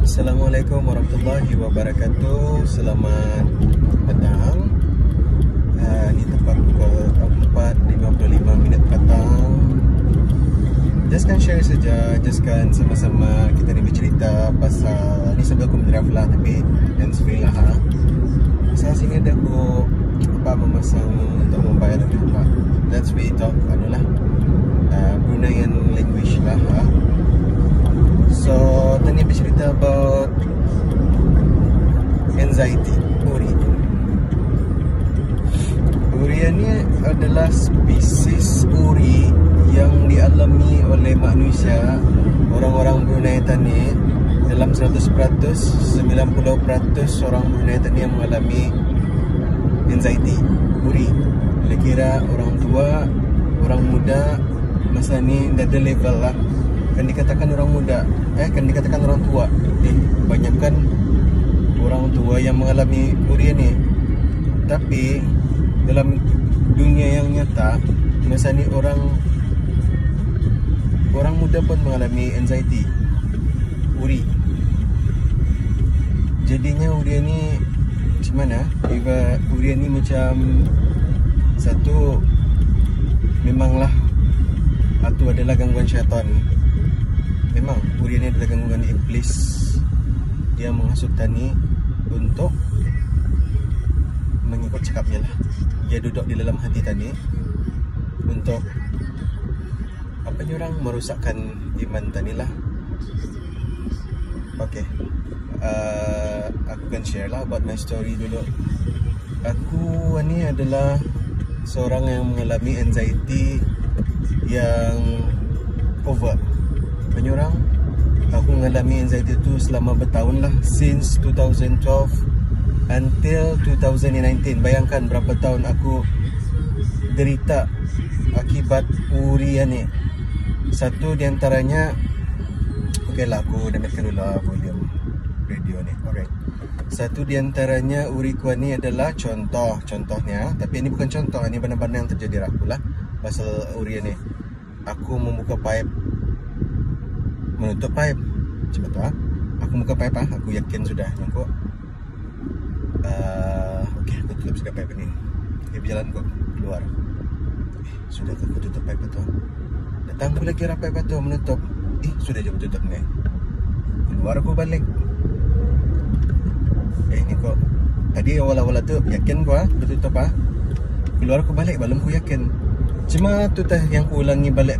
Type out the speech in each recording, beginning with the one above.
Assalamualaikum warahmatullahi wabarakatuh. Selamat petang. Ini tepat pukul 4.55 petang. Just kan share saja, just kan sama-sama kita ni bercerita pasal ni sebab aku mendraft lah, tapi dan sebelah pasal sini ada aku memasang untuk membayar lebih apa. That's we talk lah Bruneian language lah. So tadi bercerita about anxiety, uri. Uri ni adalah spesies uri yang dialami oleh manusia, orang-orang Brunei tani. Dalam 100%, 90% orang Brunei tani yang mengalami anxiety, uri. Kira orang tua, orang muda masa ni dah ada level lah. Kan dikatakan orang muda, kan dikatakan orang tua. Banyakkan orang tua yang mengalami uri ni. Tapi dalam dunia yang nyata, masa ni orang muda pun mengalami anxiety, uri. Jadinya uri ni macam mana? Uri ni macam satu, memanglah itu adalah gangguan syaitan. Memang uri ni adalah gangguan iblis. Dia menghasut tani untuk mengikut cakapnya lah. Dia duduk di dalam hati tani untuk orang merosakkan iman tani lah. Okay, aku akan share lah about my story dulu. Aku ni adalah seorang yang mengalami anxiety yang over. Penyurang, aku mengalami anxiety itu selama bertahun lah, since 2012 until 2019. Bayangkan berapa tahun aku derita akibat uri ni. Satu di antaranya, okey lah, aku demikian dulu lah volume radio ni. Alright. Satu di antaranya uri ku ni adalah contohnya, tapi ini bukan contoh, ini benar-benar yang terjadi aku lah pasal uri ni. Aku membuka pipe, menutup pipe. Macam tu aku buka pipe aku yakin sudah nyangkut. Okey, aku tutup sudah pipe ni. Dia berjalan kok keluar. Sudah aku tutup pipe tu. Datang pula lagi rapat pipe tu menutup. Sudah je tutup ni. Keluar aku balik. Ni kok tadi awal-awal tu yakin gua bertutup keluar aku balik, belum aku yakin. Cuma tu tah yang ku ulangi balik.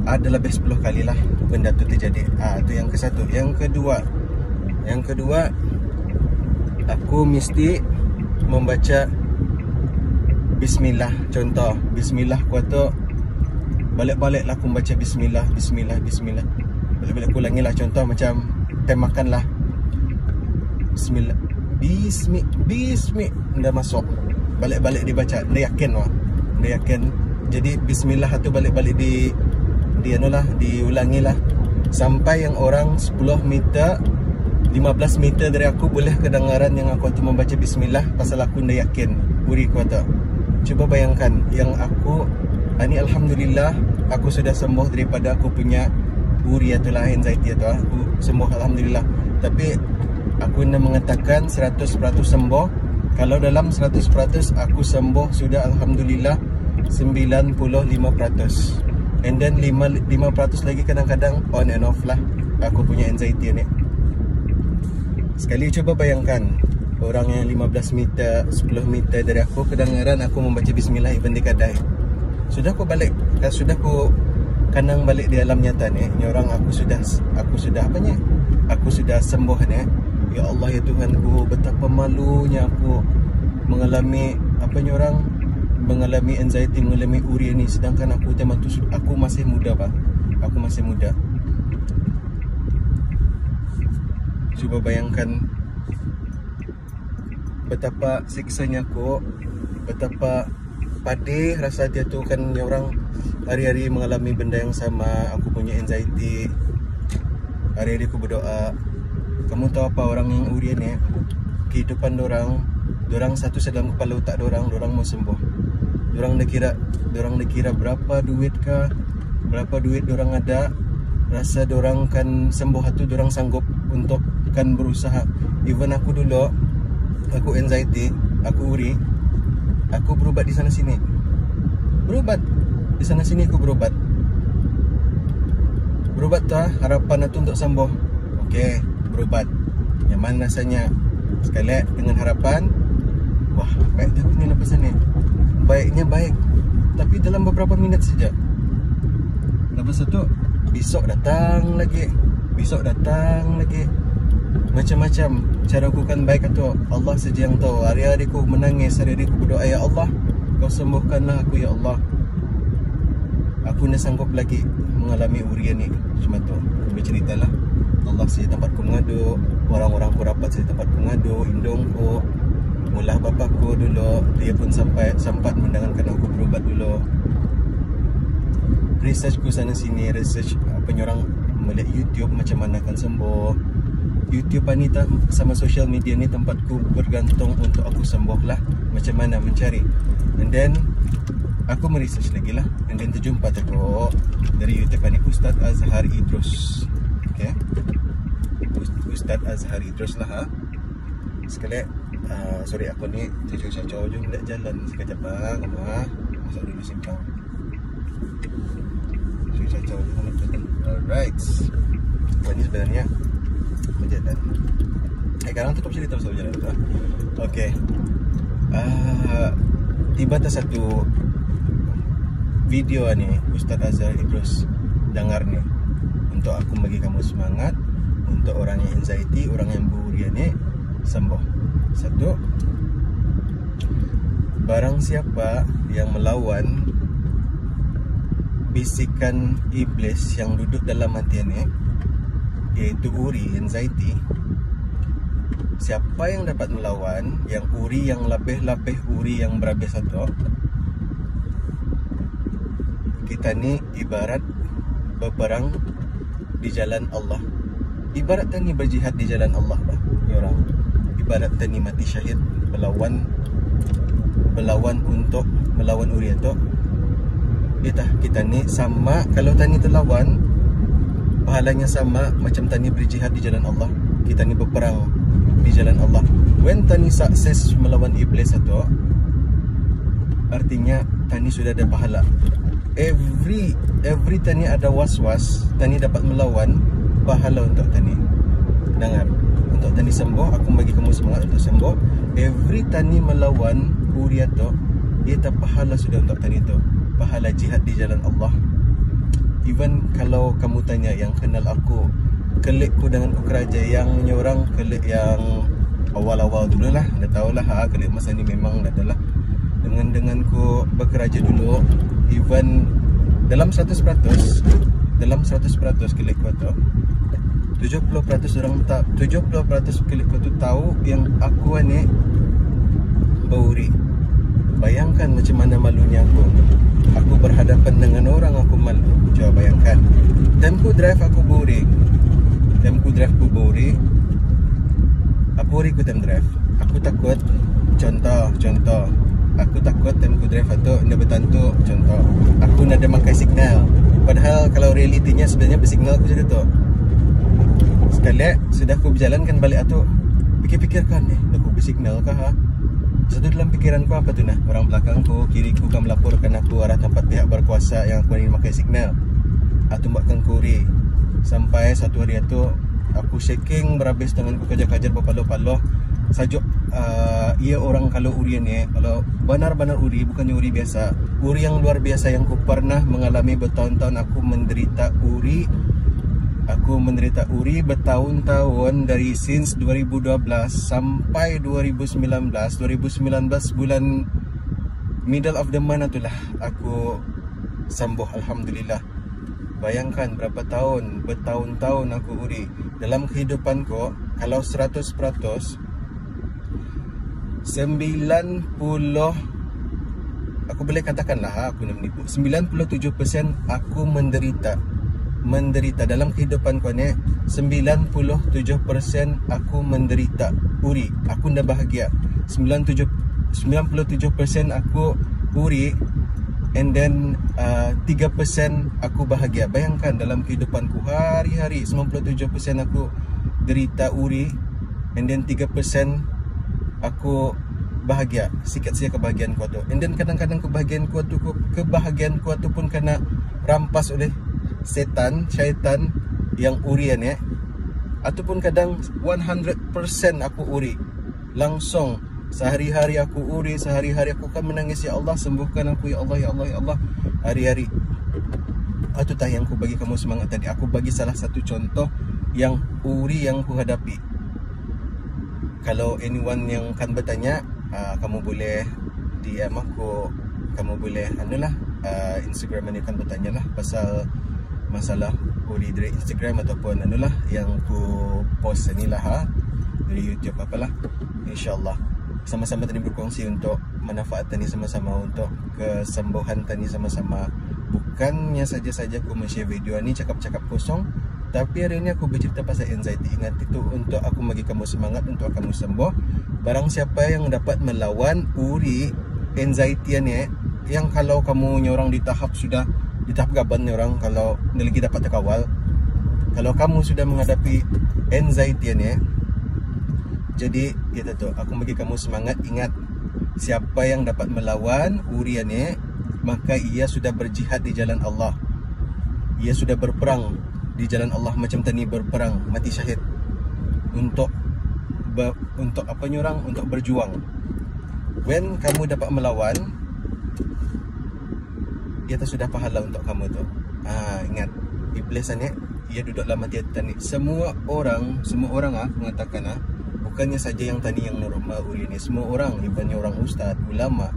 Ada lebih 10 kali lah benda tu terjadi. Itu yang ke satu. Yang kedua, aku mesti membaca bismillah. Contoh, bismillah ku tu balik-balik lah aku membaca bismillah. Balik-balik aku ulangi lah. Contoh macam time makan lah, bismillah, dah masuk, balik-balik dibaca, dah yakin. Jadi bismillah tu balik-balik diulangi lah sampai yang orang 10 meter 15 meter dari aku boleh kedengaran yang aku tu membaca bismillah, pasal aku dah yakin uri ku tu. Cuba bayangkan, yang aku ni alhamdulillah aku sudah sembuh daripada aku punya uri itulah, anxiety tu. Aku sembuh alhamdulillah. Tapi aku nak mengatakan 100% sembuh. Kalau dalam 100% aku sembuh sudah alhamdulillah 95%. And then 5% lagi kadang-kadang on and off lah aku punya anxiety ni. Sekali cuba bayangkan, orang yang 15 meter 10 meter dari aku kedengaran aku membaca bismillah even di kedai. Sudah aku balik, sudah aku kanang balik di alam nyata ni. Ni orang aku sudah aku sudah sembuh ni. Ya Allah ya Tuhanku, betapa malunya aku mengalami mengalami anxiety, mengalami uri ni, sedangkan aku masih muda aku masih muda. Cuba bayangkan betapa siksanya aku, betapa pedih rasa dia tu kan. Ni orang hari-hari mengalami benda yang sama, aku punya anxiety. Hari-hari aku berdoa. Kamu tahu apa orang yang uri ni, kehidupan dorang satu dalam kepala otak dorang mau sembuh. Dorang dah kira berapa duit dorang ada, rasa dorang kan sembuh tu, dorang sanggup untuk kan berusaha. Even aku dulu, aku anxiety, aku uri, aku berubat di sana sini. Berubat di sana sini, aku berubat. Berubat tu harapan tu untuk sembuh. Okey, berubat. Nyaman rasanya. Sekali dengan harapan, wah, baik tu ni lepas ni. Baiknya baik. Tapi dalam beberapa minit saja. Lepas tu besok datang lagi, besok datang lagi. Macam-macam cara aku kan baik tu. Allah saja yang tahu. Hari-hari aku menangis, hari-hari aku berdoa, ya Allah, kau sembuhkanlah aku ya Allah. Aku nak sanggup lagi mengalami urian ni. Cuma tu berceritalah. Allah saja tempat ku mengadu, orang-orang ku rapat saja tempat ku mengadu, indung ku. Mula bapakku dulu, dia pun sempat mendengarkan aku berubat dulu. Research ku sana sini, research apa orang melihat YouTube macam mana akan sembuh. YouTube ni sama social media ni tempatku bergantung untuk aku sembuh lah. Macam mana mencari. And then aku meresearch lagi lah. And then terjumpa aku dari YouTube ni Ustaz Azhar Idrus. Okay, Ustaz Azhar Idrus lah ha. Sekali sorry aku ni cucu-cucu je nak jalan sekejap lah. Kamu masuk dulu simpang. Cucu-cucu je nak jalan. Alright, ini sebenarnya berjalan. Sekarang tutup cerita pasal berjalan tu. Okay, tiba ada satu video ni Ustaz Azhar Idrus dengar ni. Untuk aku bagi kamu semangat, untuk orang yang anxiety, orang yang beurian ni sembuh. Satu, barang siapa yang melawan bisikan iblis yang duduk dalam hati ni, iaitu uri, anxiety. Siapa yang dapat melawan yang uri, yang lebih-lebih uri yang berhabis satu, kita ni ibarat berperang di jalan Allah. Ibarat tani berjihad di jalan Allah bah, ya orang. Ibarat tani mati syahid berlawan untuk melawan uri itu. Kita ni sama, kalau tani terlawan pahalanya sama macam tani berjihad di jalan Allah. Kita ni berperang di jalan Allah. When tani sukses melawan iblis itu, artinya tani sudah ada pahala. Every tani ada was-was, tani dapat melawan, pahala untuk tani. Dengar, untuk tani sembuh, aku bagi kamu semangat untuk sembuh. Every tani melawan uri itu, ia tak pahala sudah untuk tani itu. Pahala jihad di jalan Allah. Even kalau kamu tanya yang kenal aku, kelikku dengan ukeraja yang nyorang, kelik yang awal-awal dulu lah, dah tahulah ha, kelik masa ni memang dah adalah dengan ku bekerja dulu. Even dalam 100% kelik ku tu 70% orang tak, 70% kelik ku tu tahu yang aku ni beuri. Bayangkan macam mana malunya aku. Aku berhadapan dengan orang, aku malu. Coba bayangkan. Time ku drive aku beuri. Time ku drive ku beuri. Apa uri ku time drive? Aku takut. Contoh. Aku takut time ku drive tu nak bertantu. Contoh, aku nak ada makai signal. Padahal kalau realitinya sebenarnya bersignal aku sudah tu. Sekali sudah aku berjalankan balik tu, fikir-fikirkan aku bersignal kah ha? Satu dalam pikiranku apa tu nah? Orang belakangku, kiriku kan melaporkan aku arah tempat pihak berkuasa yang aku ingin makai signal. Atau buatkan kuri. Sampai satu hari tu aku shaking berhabis tanganku kajar-kajar berpaloh-paloh. Sajuk ia orang kalau uri ni, kalau benar-benar uri, bukannya uri biasa, uri yang luar biasa yang aku pernah mengalami bertahun-tahun. Aku menderita uri bertahun-tahun, dari since 2012 sampai 2019 bulan middle of the month itulah aku sembuh, alhamdulillah. Bayangkan berapa tahun, bertahun-tahun aku uri. Dalam kehidupanku, kalau 100%, 90, aku boleh katakanlah aku nak menipu, 97% aku menderita dalam kehidupanku ni. 97% aku menderita uri. Aku dah bahagia. 97% aku uri. And then 3% aku bahagia. Bayangkan dalam kehidupanku hari-hari 97% aku derita uri, and then 3% aku bahagia. Sikit saja kebahagiaan ku tu. And then kadang-kadang kebahagiaan ku tu pun kena rampas oleh syaitan yang urian ya. Ataupun kadang 100% aku uri. Langsung sehari-hari aku uri, sehari-hari aku akan menangis, ya Allah sembuhkan aku, ya Allah, ya Allah, ya Allah, hari-hari. Itu tah yang aku bagi kamu semangat tadi. Aku bagi salah satu contoh yang uri yang aku hadapi. Kalau anyone yang akan bertanya, kamu boleh DM aku, kamu boleh Instagram ni akan bertanya lah pasal masalah uri dari Instagram ataupun yang aku post ni lah dari YouTube apalah. InsyaAllah sama-sama tadi berkongsi untuk manfaat tadi sama-sama, untuk kesembuhan tadi sama-sama. Bukannya saja-saja aku men-share video ni cakap-cakap kosong, tapi hari ini aku bercerita pasal anxiety. Ingat itu untuk aku bagi kamu semangat untuk kamu sembuh. Barang siapa yang dapat melawan uri anxiety ni, yang kalau kamu nyorang di tahap gaban nyorang, kalau lagi dapat terkawal, kalau kamu sudah menghadapi anxiety ni, jadi kita tu aku bagi kamu semangat. Ingat, siapa yang dapat melawan uri ni, maka ia sudah berjihad di jalan Allah. Ia sudah berperang di jalan Allah macam tani berperang, mati syahid untuk apa nyorang, untuk berjuang. When kamu dapat melawan, ia tu sudah pahala untuk kamu tu. Ingat, iblis ni ia duduk dalam hati tani. Semua orang mengatakan bukannya saja yang tani yang normal uri ni, semua orang, ibaratnya orang ustaz, ulama,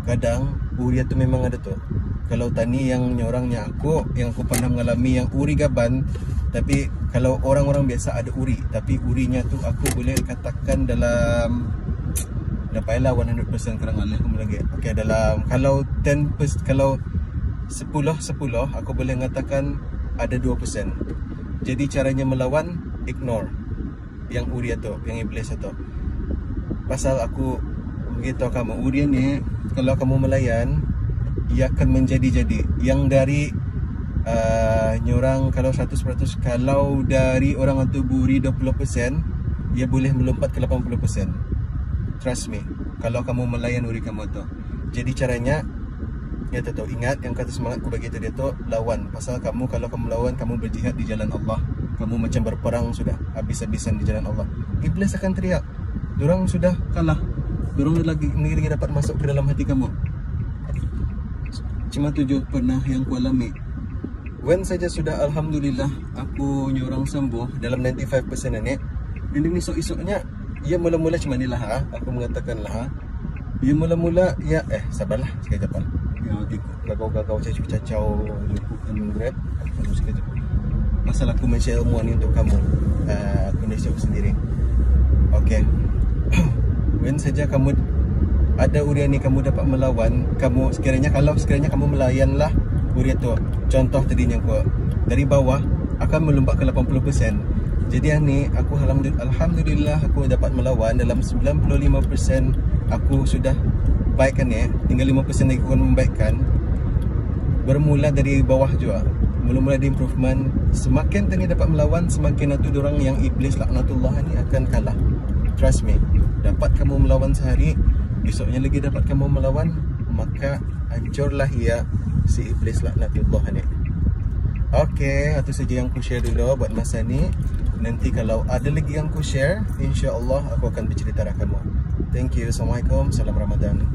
kadang uri tu memang ada tu. Kalau tani yang nyorangnya aku, yang aku pernah mengalami yang uri gaban, tapi kalau orang-orang biasa ada uri, tapi urinya tu aku boleh katakan dalam dapailah 100% kurang lagi. Okey, dalam kalau 10%, kalau 10 aku boleh mengatakan ada 2%. Jadi caranya melawan, ignore yang uri tu, yang iblis tu. Pasal aku beritahu kamu, uri ni kalau kamu melayan, ia akan menjadi-jadi. Yang dari nyorang kalau 100%, kalau dari orang tu buri 20%, ia boleh melompat ke 80%. Trust me, kalau kamu melayan uri kamu tu. Jadi caranya, ya tu ingat yang kata semangat aku bagi tu dia tu, lawan. Pasal kamu, kalau kamu lawan, kamu berjihad di jalan Allah. Kamu macam berperang sudah, habis-habisan di jalan Allah. Iblis akan teriak, dorang sudah kalah, dorang lagi dapat masuk ke dalam hati kamu. Cuma 7 pernah yang ku alami. When saja sudah alhamdulillah aku nyorang sembuh dalam 95% ni, ini esok-esoknya ia mula-mula macam manilah aku mengatakan lah. Ia mula-mula ya sabarlah sekejap lah. Ya gagau-gagau cacau-cacau lukukan grab aku sekejap. Pasal aku men-share ilmu ni untuk kamu. Aku nak share sendiri. Okey. When saja kamu ada uri ni kamu dapat melawan, kamu sekiranya kamu melayanlah uri tu. Contoh tadinya aku dari bawah akan melompat ke 80%. Jadi ni aku alhamdulillah aku dapat melawan dalam 95%. Aku sudah baikkan ya, tinggal 5% lagi aku akan membaikkan. Bermula dari bawah juga, mula-mula di improvement. Semakin tadi dapat melawan, semakin itu orang yang iblis laknatullah ni akan kalah. Trust me, dapat kamu melawan sehari, besoknya lagi dapat kamu melawan, maka hancurlah ia si iblis laknatullah ni. Okey, itu saja yang aku share dulu buat masa ni. Nanti kalau ada lagi yang aku share, insya-Allah aku akan bercerita dah kamu. Thank you. Assalamualaikum. Salam Ramadan.